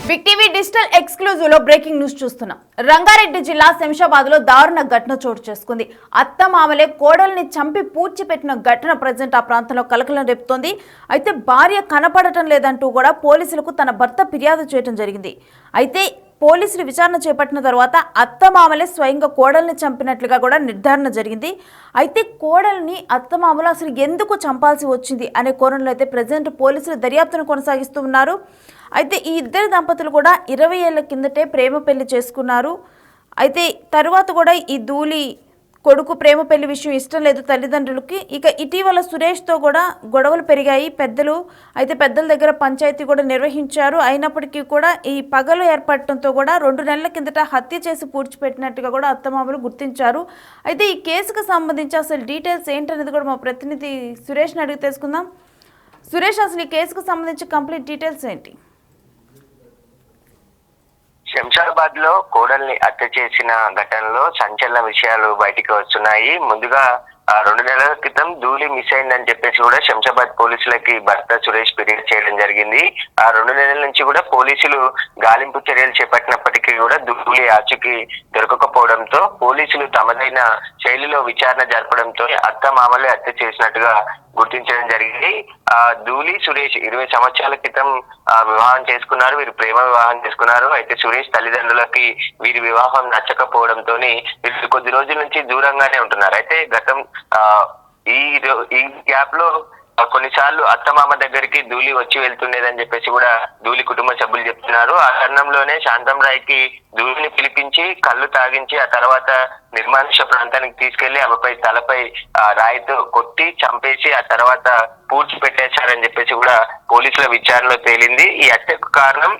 Big TV digital exclusive లో breaking news చూస్తున్నాం. రంగారెడ్డి జిల్లా శంషాబాద్ లో దారుణ ఘటన చోటు చేసుకుంది. అత్తమామలే కోడల్ని చంపి పూడ్చిపెట్టిన ఘటన ప్రజెంట్ ఆ ప్రాంతంలో కలకలం రేపుతోంది. అయితే భార్య కనపడటం లేదంటూ కూడా పోలీసులకు తన భర్త ఫిర్యాదు చేయడం జరిగింది. అయితే పోలీసులు విచారణ చేపట్టిన తర్వాత అత్తమామలే స్వయంగా కోడల్ని చంపినట్లుగా కూడా నిర్ధారణ జరిగింది. అయితే కోడల్ని అత్తమామలు అసలు ఎందుకు చంపాల్సి వచ్చింది అనే కోణంలో అయితే ప్రజెంట్ పోలీసులు దర్యాప్తును కొనసాగిస్తూ ఉన్నారు. అయితే ఈ ఇద్దరు దంపతులు కూడా 20 ఏళ్ల కిందటే ప్రేమ పెళ్లి చేసుకున్నారు. అయితే తర్వాత కూడా ఈ ధూళి కొడుకు ప్రేమ పెళ్లి విషయం ఇష్టం లేదు తల్లిదండ్రులకి. ఇక ఇటీవల సురేష్తో కూడా గొడవలు పెరిగాయి. పెద్దల దగ్గర పంచాయతీ కూడా నిర్వహించారు. అయినప్పటికీ కూడా ఈ పగలు ఏర్పడటంతో కూడా 2 నెలల కిందట హత్య చేసి పూడ్చిపెట్టినట్టుగా కూడా అత్తమామలు గుర్తించారు. అయితే ఈ కేసుకు సంబంధించి అసలు డీటెయిల్స్ ఏంటనేది కూడా మా ప్రతినిధి సురేష్ని అడిగి తెలుసుకుందాం. సురేష్, అసలు ఈ కేసుకు సంబంధించి కంప్లీట్ డీటెయిల్స్ ఏంటి? శంషాబాద్ లో కోడల్ని హత్య చేసిన ఘటనలో సంచలన విషయాలు బయటికి వస్తున్నాయి. ముందుగా 2 నెలల క్రితం ధూళి మిస్ అయిందని చెప్పేసి కూడా శంషాబాద్ పోలీసులకి భర్త సురేష్ ఫిర్యాదు చేయడం జరిగింది. 2 నెలల నుంచి కూడా పోలీసులు గాలింపు చర్యలు చేపట్టినప్పటికీ కూడా ధూళి ఆచూకీ దొరకకపోవడంతో పోలీసులు తమదైన శైలిలో విచారణ జరపడంతో అత్త మామలే హత్య చేసినట్టుగా గుర్తించడం జరిగింది. ధూళి సురేష్ 20 సంవత్సరాల క్రితం వివాహం చేసుకున్నారు. వీరు ప్రేమ వివాహం చేసుకున్నారు. అయితే సురేష్ తల్లిదండ్రులకి వీరి వివాహం నచ్చకపోవడంతో వీరు కొద్ది రోజుల నుంచి దూరంగానే ఉంటున్నారు. అయితే గతం ఈ గ్యాప్ లో కొన్నిసార్లు అత్తమామ దగ్గరికి ధూళి వచ్చి వెళ్తుండేదని చెప్పేసి కూడా ధూళి కుటుంబ సభ్యులు చెప్తున్నారు. ఆ తరుణంలోనే శాంతం రాయ్కి ధూళిని పిలిపించి కళ్ళు తాగించి ఆ తర్వాత నిర్మానుష ప్రాంతానికి తీసుకెళ్లి ఆమెపై తలపై రాయితో కొట్టి చంపేసి ఆ తర్వాత పూడ్చిపెట్టేశారని చెప్పేసి కూడా పోలీసుల విచారణలో తేలింది. ఈ హత్యకు కారణం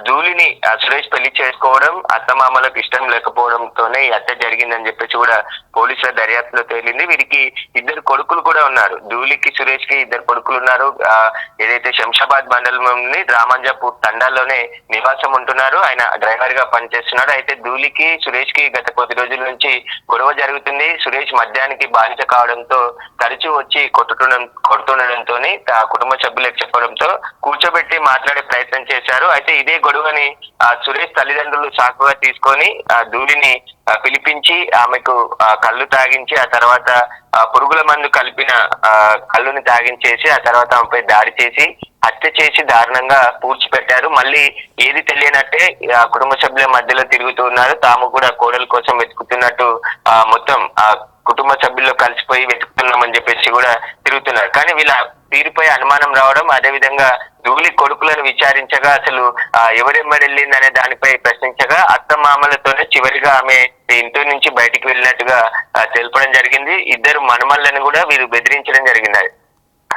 ధూళిని సురేష్ పెళ్లి చేసుకోవడం, అత్తమామలకు ఇష్టం లేకపోవడంతోనే ఈ హత్య జరిగిందని చెప్పేసి కూడా పోలీసుల దర్యాప్తులో తేలింది. వీరికి 2 కొడుకులు కూడా ఉన్నారు. ధూళికి సురేష్ కి 2 కొడుకులు ఉన్నారు. ఏదైతే శంషాబాద్ మండలంలోని రామంజాపూర్ తండాలోనే నివాసం ఉంటున్నారు. ఆయన డ్రైవర్ గా పనిచేస్తున్నాడు. అయితే ధూళికి సురేష్ కి గత కొద్ది రోజుల నుంచి గొడవ జరుగుతుంది. సురేష్ మద్యానికి బానిస కావడంతో తరచూ వచ్చి కొడుతుండడంతో కుటుంబ సభ్యులకు చెప్పడంతో కూర్చోబెట్టి మాట్లాడే ప్రయత్నం చేశారు. అయితే ఇదే గొడవని సురేష్ తల్లిదండ్రులు సాకుగా తీసుకొని ధూళిని పిలిపించి ఆమెకు కళ్ళు తాగించి ఆ తర్వాత పురుగుల మందు కలిపిన కళ్ళుని తాగించేసి ఆ తర్వాత ఆమెపై దాడి చేసి హత్య చేసి దారుణంగా పూడ్చిపెట్టారు. మళ్ళీ ఏది తెలియనట్టే కుటుంబ సభ్యుల మధ్యలో తిరుగుతూ ఉన్నారు. తాము కూడా కోడల కోసం వెతుకుతున్నట్టు మొత్తం కుటుంబ సభ్యుల్లో కలిసిపోయి వెతుకుతున్నామని చెప్పేసి కూడా తిరుగుతున్నారు. కానీ వీళ్ళ తీరుపై అనుమానం రావడం, అదే విధంగా ధూళి కొడుకులను విచారించగా అసలు ఎవరెమ్మడెళ్ళింది అనే దానిపై ప్రశ్నించగా అత్త మామలతోనే చివరిగా ఆమె ఇంటి నుంచి బయటికి వెళ్ళినట్టుగా తెలపడం జరిగింది. 2 మనుమలను కూడా వీరు బెదిరించడం జరిగింది.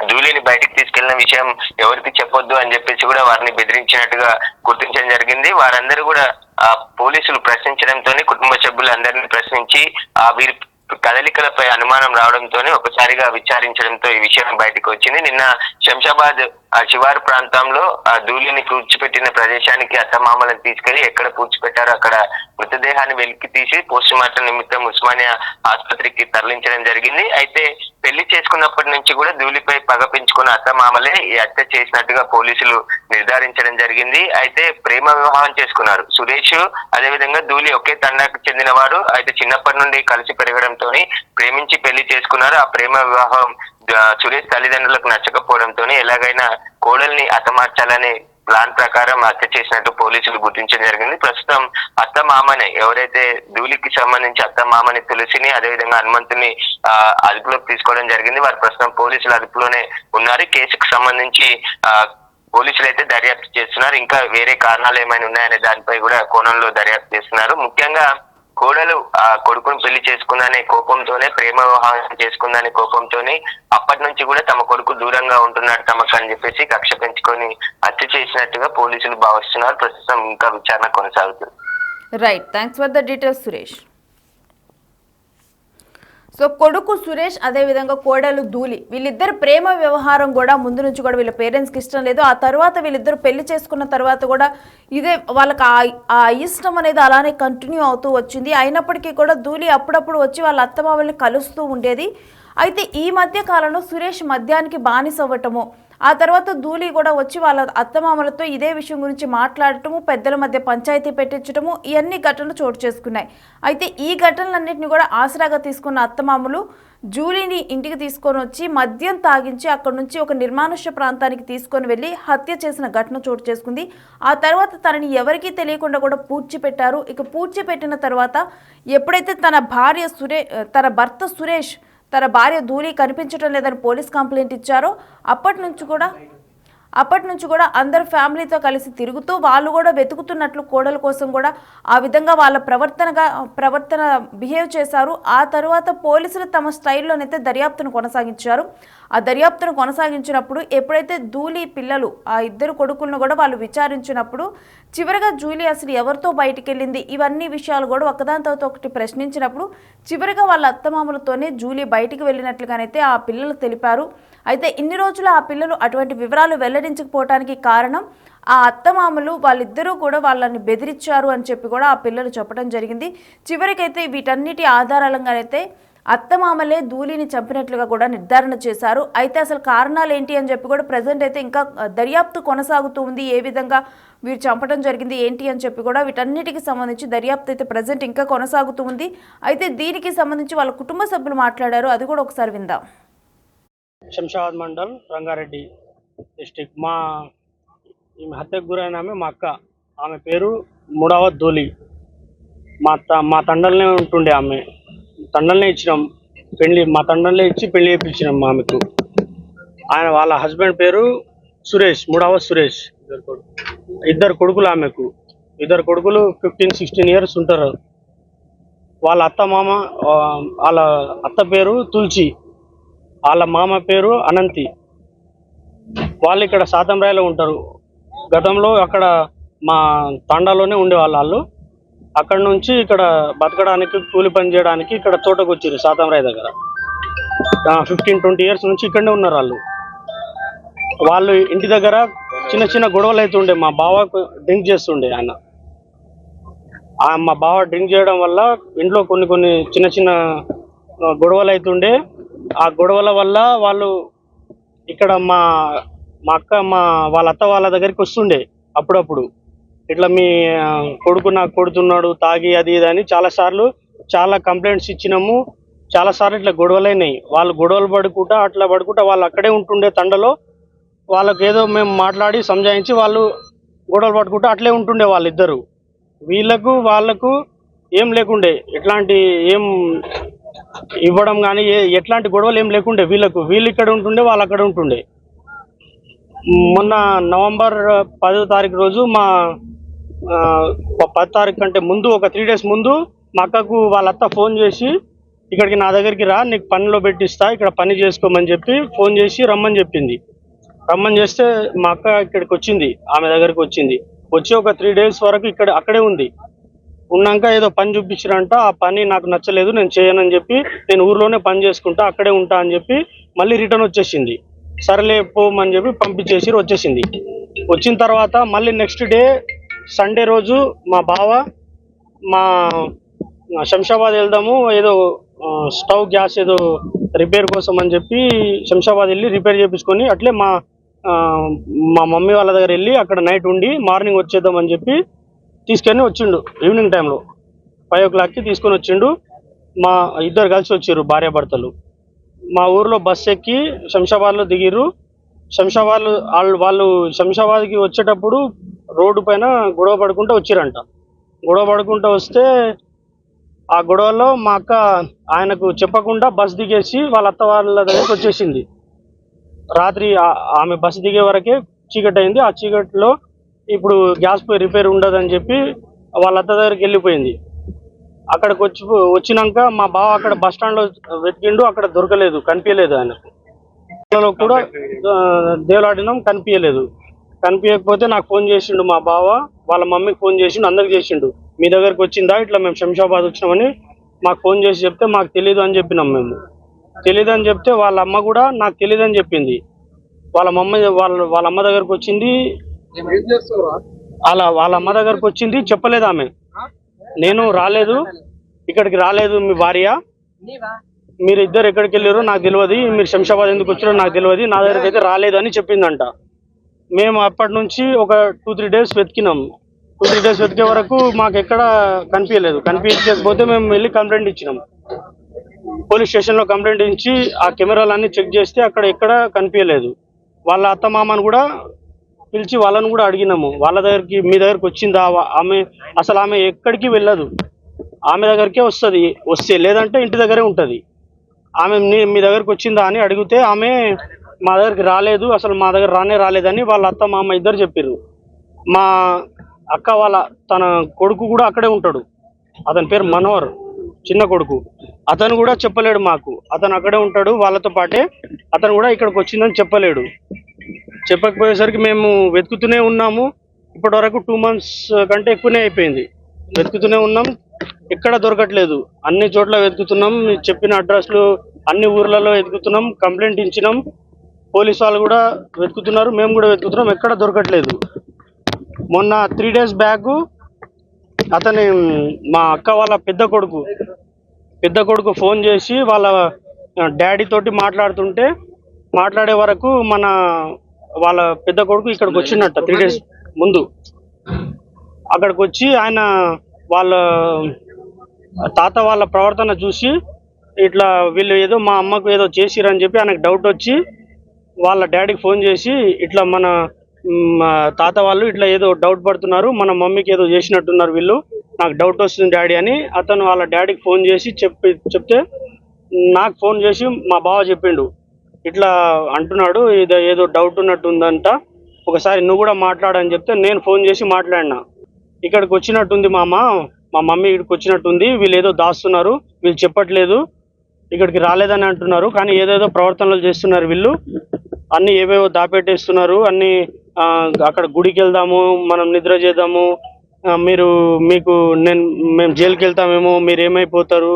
ధూళిని బయటికి తీసుకెళ్లిన విషయం ఎవరికి చెప్పొద్దు అని చెప్పేసి కూడా వారిని బెదిరించినట్టుగా గుర్తించడం జరిగింది. వారందరూ కూడా పోలీసులు ప్రశ్నించడంతో కుటుంబ సభ్యులందరినీ ప్రశ్నించి వీరి కదలికలపై అనుమానం రావడంతో ఒకసారిగా విచారించడంతో ఈ విషయం బయటకు వచ్చింది. నిన్న శంషాబాద్ శివారు ప్రాంతంలో ధూళిని పూడ్చిపెట్టిన ప్రదేశానికి అత్తమామలను తీసుకెళ్లి ఎక్కడ పూడ్చిపెట్టారో అక్కడ మృతదేహాన్ని వెలికి తీసి పోస్ట్ మార్టం నిమిత్తం ఉస్మానియా ఆసుపత్రికి తరలించడం జరిగింది. అయితే పెళ్లి చేసుకున్నప్పటి నుంచి కూడా ధూళిపై పగ పెంచుకున్న అత్తమామలే ఈ హత్య చేసినట్టుగా పోలీసులు నిర్ధారించడం జరిగింది. అయితే ప్రేమ వివాహం చేసుకున్నారు. సురేష్ అదేవిధంగా ధూళి ఒకే తండాకు చెందినవాడు. అయితే చిన్నప్పటి నుండి కలిసి పెరగడంతో ప్రేమించి పెళ్లి చేసుకున్నారు. ఆ ప్రేమ వివాహం సురేష్ తల్లిదండ్రులకు నచ్చకపోవడంతో ఎలాగైనా కోడల్ని హతమార్చాలనే ప్లాన్ ప్రకారం హత్య చేసినట్టు పోలీసులు గుర్తించడం జరిగింది. ప్రస్తుతం అత్త మామని ఎవరైతే ధూళికి సంబంధించి అత్త మామని తులసిని అదేవిధంగా హనుమంతుని అదుపులోకి తీసుకోవడం జరిగింది. వారు ప్రస్తుతం పోలీసుల అదుపులోనే ఉన్నారు. కేసుకు సంబంధించి పోలీసులు అయితే దర్యాప్తు చేస్తున్నారు. ఇంకా వేరే కారణాలు ఏమైనా ఉన్నాయనే దానిపై కూడా కోణంలో దర్యాప్తు చేస్తున్నారు. ముఖ్యంగా కోడలు కొడుకుని పెళ్లి చేసుకుందనే కోపంతోనే, ప్రేమ వివాహం చేసుకుందనే కోపంతోనే అప్పటి నుంచి కూడా తమ కొడుకు దూరంగా ఉంటున్నాడు తమకు అని చెప్పేసి కక్ష పెంచుకొని హత్య చేసినట్టుగా పోలీసులు భావిస్తున్నారు. ప్రస్తుతం ఇంకా విచారణ కొనసాగుతుంది. Right, thanks for the details Suresh. So కొడుకు సురేష్ అదేవిధంగా కోడలు ధూళి వీళ్ళిద్దరు ప్రేమ వ్యవహారం కూడా ముందు నుంచి కూడా వీళ్ళ పేరెంట్స్కి ఇష్టం లేదు. ఆ తర్వాత వీళ్ళిద్దరు పెళ్లి చేసుకున్న తర్వాత కూడా ఇదే వాళ్ళకి ఆ ఇష్టం అనేది అలానే కంటిన్యూ అవుతూ వచ్చింది. అయినప్పటికీ కూడా ధూళి అప్పుడప్పుడు వచ్చి వాళ్ళ అత్తమామల్ని కలుస్తూ ఉండేది. అయితే ఈ మధ్య కాలంలో సురేష్ మద్యానికి బానిస అవ్వటము, ఆ తర్వాత ధూళి కూడా వచ్చి వాళ్ళ అత్తమామలతో ఇదే విషయం గురించి మాట్లాడటము, పెద్దల మధ్య పంచాయతీ పెట్టించడము, ఇవన్నీ ఘటనలు చోటు చేసుకున్నాయి. అయితే ఈ ఘటనలన్నింటినీ కూడా ఆసరాగా తీసుకున్న అత్తమామలు జూలీని ఇంటికి తీసుకొని వచ్చి మద్యం తాగించి అక్కడి నుంచి ఒక నిర్మానుష్య ప్రాంతానికి తీసుకొని వెళ్ళి హత్య చేసిన ఘటన చోటు చేసుకుంది. ఆ తర్వాత తనని ఎవరికీ తెలియకుండా కూడా పూడ్చిపెట్టారు. ఇక పూడ్చిపెట్టిన తర్వాత ఎప్పుడైతే తన భర్త సురేష్ తన భార్య ధూళి కనిపించడం లేదని పోలీస్ కంప్లైంట్ ఇచ్చారో అప్పటి నుంచి కూడా అందరు ఫ్యామిలీతో కలిసి తిరుగుతూ వాళ్ళు కూడా వెతుకుతున్నట్లు కోడల కోసం కూడా ఆ విధంగా వాళ్ళ ప్రవర్తన బిహేవ్ చేశారు. ఆ తర్వాత పోలీసులు తమ స్టైల్లోనైతే దర్యాప్తును కొనసాగించారు. ఆ దర్యాప్తును కొనసాగించినప్పుడు ఎప్పుడైతే ధూళి పిల్లలు ఆ ఇద్దరు కొడుకులను కూడా వాళ్ళు విచారించినప్పుడు చివరిగా జూలీ అసలు ఎవరితో బయటికి వెళ్ళింది, ఇవన్నీ విషయాలు కూడా ఒకదాని తర్వాత ఒకటి ప్రశ్నించినప్పుడు చివరిగా వాళ్ళ అత్తమామలతోనే జూలీ బయటికి వెళ్ళినట్లుగానైతే ఆ పిల్లలు తెలిపారు. అయితే ఇన్ని రోజులు ఆ పిల్లలు అటువంటి వివరాలు వెల్లడించకపోవడానికి కారణం ఆ అత్తమామలు వాళ్ళిద్దరూ కూడా వాళ్ళని బెదిరించారు అని చెప్పి కూడా ఆ పిల్లలు చెప్పడం జరిగింది. చివరికైతే వీటన్నిటి ఆధారాలంగానైతే అత్తమామలే ధూళిని చంపినట్లుగా కూడా నిర్ధారణ చేశారు. అయితే అసలు కారణాలు ఏంటి అని చెప్పి కూడా ప్రజెంట్ అయితే ఇంకా దర్యాప్తు కొనసాగుతూ ఉంది. ఏ విధంగా వీరు చంపడం జరిగింది ఏంటి అని చెప్పి కూడా వీటన్నిటికి సంబంధించి దర్యాప్తు అయితే ప్రజెంట్ ఇంకా కొనసాగుతూ ఉంది. అయితే దీనికి సంబంధించి వాళ్ళ కుటుంబ సభ్యులు మాట్లాడారు, అది కూడా ఒకసారి విందాం. శంషాబాద్ మండల్, రంగారెడ్డి డిస్టిక్. ఈమె హత్యకు గురైన ఆమె మా అక్క. ఆమె పేరు ముడావత్ ధూళి. మా తండలనే ఉంటుండే ఆమె. తండలనే ఇచ్చినాం పెళ్లి, మా తండలనే ఇచ్చి పెళ్లి చేయించినాం ఆమెకు. వాళ్ళ హస్బెండ్ పేరు సురేష్, ముడావత్ సురేష్. ఇద్దరు కొడుకులు ఆమెకు. ఇద్దరు కొడుకులు 15-16 ఇయర్స్ ఉంటారు. వాళ్ళ వాళ్ళ అత్త పేరు తులసి, వాళ్ళ మామ పేరు అనంతి. వాళ్ళు ఇక్కడ సాతంరాయలో ఉంటారు. గతంలో అక్కడ మా తాండాలోనే ఉండేవాళ్ళు. వాళ్ళు అక్కడ నుంచి ఇక్కడ బతకడానికి, కూలి పని చేయడానికి ఇక్కడ తోటకు వచ్చారు సాతంరాయ్ దగ్గర. 15-20 ఇయర్స్ నుంచి ఇక్కడనే ఉన్నారు వాళ్ళు. ఇంటి దగ్గర చిన్న చిన్న గొడవలు అవుతుండే. మా బావ డ్రింక్ చేస్తుండే. మా బావ డ్రింక్ చేయడం వల్ల ఇంట్లో కొన్ని చిన్న చిన్న గొడవలు అవుతుండే. ఆ గొడవల వల్ల వాళ్ళు ఇక్కడ మా అక్క వాళ్ళ అత్త వాళ్ళ దగ్గరికి వస్తుండే అప్పుడప్పుడు. ఇట్లా మీ కొడుకు నాకు కొడుతున్నాడు తాగి, అది ఇది అని చాలా కంప్లైంట్స్ ఇచ్చినాము. చాలాసార్లు ఇట్లా గొడవలైనాయి. వాళ్ళు గొడవలు పడుకుంటా వాళ్ళు అక్కడే ఉంటుండే తండలో. వాళ్ళకి ఏదో మేము మాట్లాడి సంజాయించి వాళ్ళు గొడవలు పడుకుంటూ అట్లే ఉంటుండే వాళ్ళిద్దరు. వాళ్ళకు ఏం లేకుండే, ఎట్లాంటి ఏం ఇవ్వడం కానీ ఎట్లాంటి గొడవలు ఏం లేకుండే. వీళ్ళు ఇక్కడ ఉంటుండే, వాళ్ళు అక్కడ ఉంటుండే. మొన్న నవంబర్ 10వ తారీఖు రోజు 10 తారీఖు కంటే ముందు ఒక 3 days ముందు మా అక్కకు వాళ్ళ అత్త ఫోన్ చేసి ఇక్కడికి నా దగ్గరికి రా, నీకు పనిలో పెట్టిస్తా, ఇక్కడ పని చేసుకోమని చెప్పి ఫోన్ చేసి రమ్మని చెప్పింది. రమ్మని చేస్తే మా అక్క ఇక్కడికి వచ్చింది, ఆమె దగ్గరికి వచ్చింది. వచ్చి ఒక 3 days వరకు అక్కడే ఉంది. ఉన్నాక ఏదో పని చూపించారంట. ఆ పని నాకు నచ్చలేదు, నేను చేయనని చెప్పి నేను ఊర్లోనే పని చేసుకుంటా, అక్కడే ఉంటా అని చెప్పి మళ్ళీ రిటర్న్ వచ్చేసింది. సరేలే పోమని చెప్పి పంపించేసి వచ్చేసింది. వచ్చిన తర్వాత మళ్ళీ నెక్స్ట్ డే సండే రోజు మా బావ శంషాబాద్ వెళ్దాము, ఏదో స్టవ్ గ్యాస్ ఏదో రిపేర్ కోసం అని చెప్పి శంషాబాద్ వెళ్ళి రిపేర్ చేయించుకొని అట్లే మా మమ్మీ వాళ్ళ దగ్గర వెళ్ళి అక్కడ నైట్ ఉండి మార్నింగ్ వచ్చేద్దామని చెప్పి తీసుకొని వచ్చిండు. ఈవినింగ్ టైంలో 5 o'clockకి తీసుకొని వచ్చిండు. మా ఇద్దరు కలిసి వచ్చారు, భార్యాభర్తలు. మా ఊర్లో బస్ ఎక్కి శంషాబాద్లో దిగిర్రు. వాళ్ళు శంషాబాద్కి వచ్చేటప్పుడు రోడ్డు పైన గొడవ పడుకుంటూ వచ్చిరంట. గొడవ పడుకుంటూ వస్తే ఆ గొడవలో మా అక్క ఆయనకు చెప్పకుండా బస్ దిగేసి వాళ్ళ అత్త వాళ్ళ దగ్గరికి వచ్చేసింది. రాత్రి ఆమె బస్ దిగే వరకే చీకటి అయింది. ఆ చీకటిలో ఇప్పుడు గ్యాస్ రిపేర్ ఉండదని చెప్పి వాళ్ళ అత్త దగ్గరికి వెళ్ళిపోయింది. అక్కడికి వచ్చినాక మా బావ అక్కడ బస్ స్టాండ్లో వెతికిండు, అక్కడ దొరకలేదు, కనిపించలేదు. ఆయనకు కూడా దేవులాడినాం, కనిపించకపోతే నాకు ఫోన్ చేసిండు మా బావ. వాళ్ళ మమ్మీకి ఫోన్ చేసిండు, అందరికి చేసిండు. మీ దగ్గరికి వచ్చిందా, ఇట్లా మేము శంషాబాద్ వచ్చినామని మాకు ఫోన్ చేసి చెప్తే మాకు తెలీదు అని చెప్పినాం. మేము తెలీదు అని చెప్తే వాళ్ళ అమ్మ కూడా నాకు తెలీదు అని చెప్పింది. వాళ్ళ అమ్మ దగ్గరకు వచ్చింది. వాళ్ళ అమ్మ దగ్గరకు వచ్చింది, చెప్పలేదు ఆమె. నేను రాలేదు, ఇక్కడికి రాలేదు మీ భార్య, మీరు ఇద్దరు ఎక్కడికి వెళ్ళారో నాకు తెలియదు, మీరు శంషాబాద్ ఎందుకు వచ్చారో నాకు తెలియదు, నా దగ్గరికి అయితే రాలేదని చెప్పిందంట. మేము అప్పటి నుంచి ఒక 2-3 డేస్ వెతికినాం. 2-3 డేస్ వెతికే వరకు మాకు ఎక్కడ కనిపించలేదు. కనిపించకపోతే మేము వెళ్ళి కంప్లైంట్ ఇచ్చినాం. పోలీస్ స్టేషన్లో కంప్లైంట్ ఇచ్చి ఆ కెమెరాలన్నీ చెక్ చేస్తే అక్కడ ఎక్కడ కనిపించలేదు. వాళ్ళ అత్తమామను కూడా పిలిచి వాళ్ళని కూడా అడిగినాము, వాళ్ళ దగ్గరికి మీ దగ్గరికి వచ్చిందా, ఆమె ఎక్కడికి వెళ్ళదు, ఆమె దగ్గరికే వస్తే లేదంటే ఇంటి దగ్గరే ఉంటుంది. ఆమె మీ దగ్గరికి వచ్చిందా అని అడిగితే ఆమె మా దగ్గరికి రాలేదు, అసలు మా దగ్గర రాలేదని వాళ్ళ అత్త మామ ఇద్దరు చెప్పారు. మా అక్క వాళ్ళ తన కొడుకు కూడా అక్కడే ఉంటాడు, అతని పేరు మనోహర్, చిన్న కొడుకు. అతను కూడా చెప్పలేడు మాకు, అతను అక్కడే ఉంటాడు వాళ్ళతో పాటే. అతను కూడా ఇక్కడికి వచ్చిందని చెప్పలేడు. చెప్పకపోయేసరికి మేము వెతుకుతూనే ఉన్నాము. ఇప్పటి వరకు 2 months కంటే ఎక్కువనే అయిపోయింది. వెతుకుతూనే ఉన్నాం, ఎక్కడ దొరకట్లేదు. అన్ని చోట్ల వెతుకుతున్నాం, చెప్పిన అడ్రస్లు అన్ని ఊర్లలో వెతుకుతున్నాం, కంప్లైంట్ ఇచ్చినాం. పోలీసు వాళ్ళు కూడా వెతుకుతున్నారు, మేము కూడా వెతుకుతున్నాం, ఎక్కడ దొరకట్లేదు. మొన్న 3 days బ్యాక్ అతని మా అక్క వాళ్ళ పెద్ద కొడుకు ఫోన్ చేసి వాళ్ళ డాడీ తోటి మాట్లాడే వరకు వాళ్ళ పెద్ద కొడుకు ఇక్కడికి వచ్చినట్ట 3 days ముందు. అక్కడికి వచ్చి ఆయన వాళ్ళ తాత వాళ్ళ ప్రవర్తన చూసి ఇట్లా వీళ్ళు ఏదో మా అమ్మకు ఏదో చేసిరని చెప్పి ఆయనకు డౌట్ వచ్చి వాళ్ళ డాడీకి ఫోన్ చేసి ఇట్లా మన తాత వాళ్ళు ఇట్లా ఏదో డౌట్ పడుతున్నారు, మన మమ్మీకి ఏదో చేసినట్టున్నారు వీళ్ళు, నాకు డౌట్ వస్తుంది డాడీ అని అతను వాళ్ళ డాడీకి ఫోన్ చేసి చెప్తే నాకు ఫోన్ చేసి మా బావ చెప్పిండు, ఇట్లా అంటున్నాడు, ఏదో డౌట్ ఉన్నట్టుందంట, ఒకసారి నువ్వు కూడా మాట్లాడని చెప్తే నేను ఫోన్ చేసి మాట్లాడినా. ఇక్కడికి వచ్చినట్టుంది మా మమ్మీ ఇక్కడికి వచ్చినట్టుంది, వీళ్ళు ఏదో దాస్తున్నారు, వీళ్ళు చెప్పట్లేదు, ఇక్కడికి రాలేదని అంటున్నారు, కానీ ఏదేదో ప్రవర్తనలు చేస్తున్నారు వీళ్ళు, అన్ని ఏవేవో దాపెట్టేస్తున్నారు, అన్ని అక్కడ గుడికి వెళ్దాము, మనం నిద్ర చేద్దాము, మేము జైలుకి వెళ్తామేమో, మీరు ఏమైపోతారు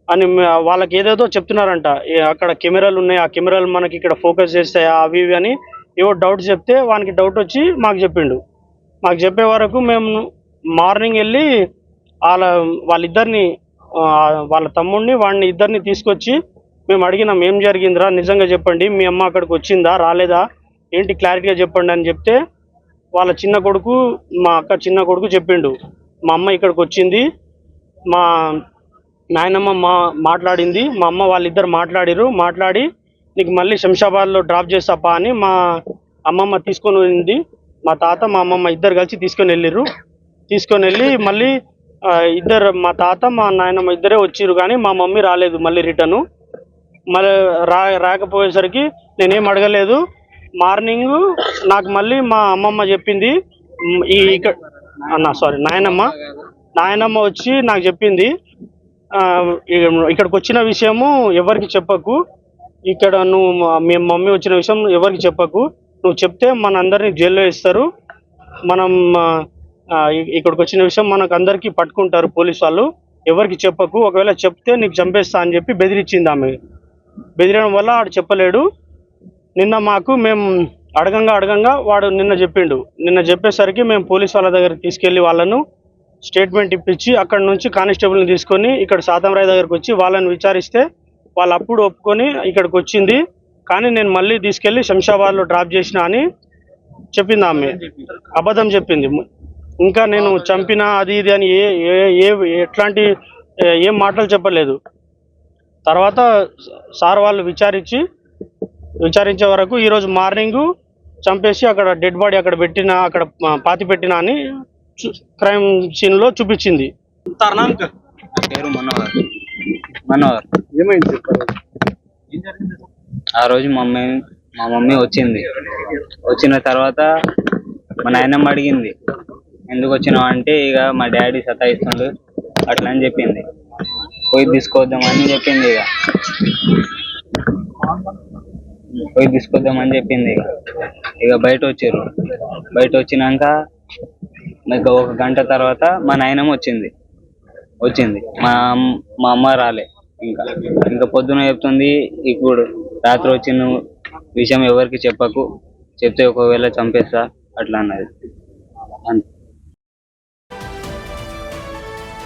అని వాళ్ళకి ఏదేదో చెప్తున్నారంట. అక్కడ కెమెరాలు ఉన్నాయి, ఆ కెమెరాలు మనకి ఇక్కడ ఫోకస్ చేస్తాయి అవి ఇవి అని ఏవో డౌట్స్ చెప్తే వానికి డౌట్ వచ్చి మాకు చెప్పిండు. మాకు చెప్పే వరకు మేము మార్నింగ్ వెళ్ళి వాళ్ళిద్దరిని వాళ్ళ తమ్ముడిని వాడిని ఇద్దరిని తీసుకొచ్చి మేము అడిగినాం, ఏం జరిగిందిరా నిజంగా చెప్పండి, మీ అమ్మ అక్కడికి వచ్చిందా రాలేదా ఏంటి క్లారిటీగా చెప్పండి అని చెప్తే వాళ్ళ చిన్న కొడుకు మా అక్క చిన్న కొడుకు చెప్పిండు, మా అమ్మ ఇక్కడికి వచ్చింది, మా నాయనమ్మ మాట్లాడింది, మా అమ్మ వాళ్ళిద్దరు మాట్లాడి నీకు మళ్ళీ శంషాబాద్లో డ్రాప్ చేస్తాపా అని మా అమ్మమ్మ తీసుకొని వెళ్ళింది. మా తాత మా అమ్మమ్మ ఇద్దరు కలిసి తీసుకొని వెళ్ళి మళ్ళీ మా తాత మా నాయనమ్మ ఇద్దరే వచ్చిర్రు, కానీ మా మమ్మీ రాలేదు మళ్ళీ రిటర్ను. మళ్ళీ రాకపోయేసరికి నేనేం అడగలేదు. మార్నింగ్ నాకు మళ్ళీ మా అమ్మమ్మ చెప్పింది, నాయనమ్మ వచ్చి నాకు చెప్పింది, ఇక్కడికి వచ్చిన విషయము ఎవరికి చెప్పకు, ఇక్కడ నువ్వు మీ మమ్మీ వచ్చిన విషయం ఎవరికి చెప్పకు, నువ్వు చెప్తే మన అందరినీ జైల్లో వేస్తారు, మనం ఇక్కడికి వచ్చిన విషయం మనకు అందరికీ పట్టుకుంటారు పోలీసు వాళ్ళు, ఎవరికి చెప్పకు, ఒకవేళ చెప్తే నీకు చంపేస్తా అని చెప్పి బెదిరించింది. ఆమె బెదిరడం వల్ల ఆడు చెప్పలేడు. నిన్న మేము అడగంగా వాడు నిన్న చెప్పేసరికి మేము పోలీసు వాళ్ళ దగ్గరికి తీసుకెళ్లి వాళ్ళను స్టేట్మెంట్ ఇప్పించి అక్కడ నుంచి కానిస్టేబుల్ని తీసుకొని ఇక్కడ సాతంరాయ్ దగ్గరకు వచ్చి వాళ్ళని విచారిస్తే వాళ్ళు అప్పుడు ఒప్పుకొని ఇక్కడికి వచ్చింది, కానీ నేను మళ్ళీ తీసుకెళ్లి శంషాబాద్లో డ్రాప్ చేసిన అని చెప్పింది. ఆమె అబద్ధం చెప్పింది. ఇంకా నేను చంపినా అది ఇది అని ఎట్లాంటి ఏం మాటలు చెప్పలేదు. తర్వాత సార్ వాళ్ళు విచారించే వరకు ఈరోజు మార్నింగ్ చంపేసి అక్కడ డెడ్ బాడీ అక్కడ పాతి పెట్టినా అని క్రైమ్ సీన్ లో చూపించింది. పేరు మనోహర్. ఏమైంది? ఆ రోజు మా మమ్మీ వచ్చిన తర్వాత మా నాయనమ్మ అడిగింది, ఎందుకు వచ్చినావు అంటే ఇక మా డాడీ సతాయిస్తుండు అట్లా అని చెప్పింది. పోయి తీసుకొద్దామని చెప్పింది. ఇక బయట వచ్చారు. బయట వచ్చినాక ఇంకా 1 గంట తర్వాత మా నాయనమ్మ వచ్చింది. మా అమ్మ రాలే. ఇంకా పొద్దున చెప్తుంది, ఇప్పుడు రాత్రి వచ్చిన విషయం ఎవరికి చెప్పకు, చెప్తే ఒకవేళ చంపేస్తా అట్లా అన్నది.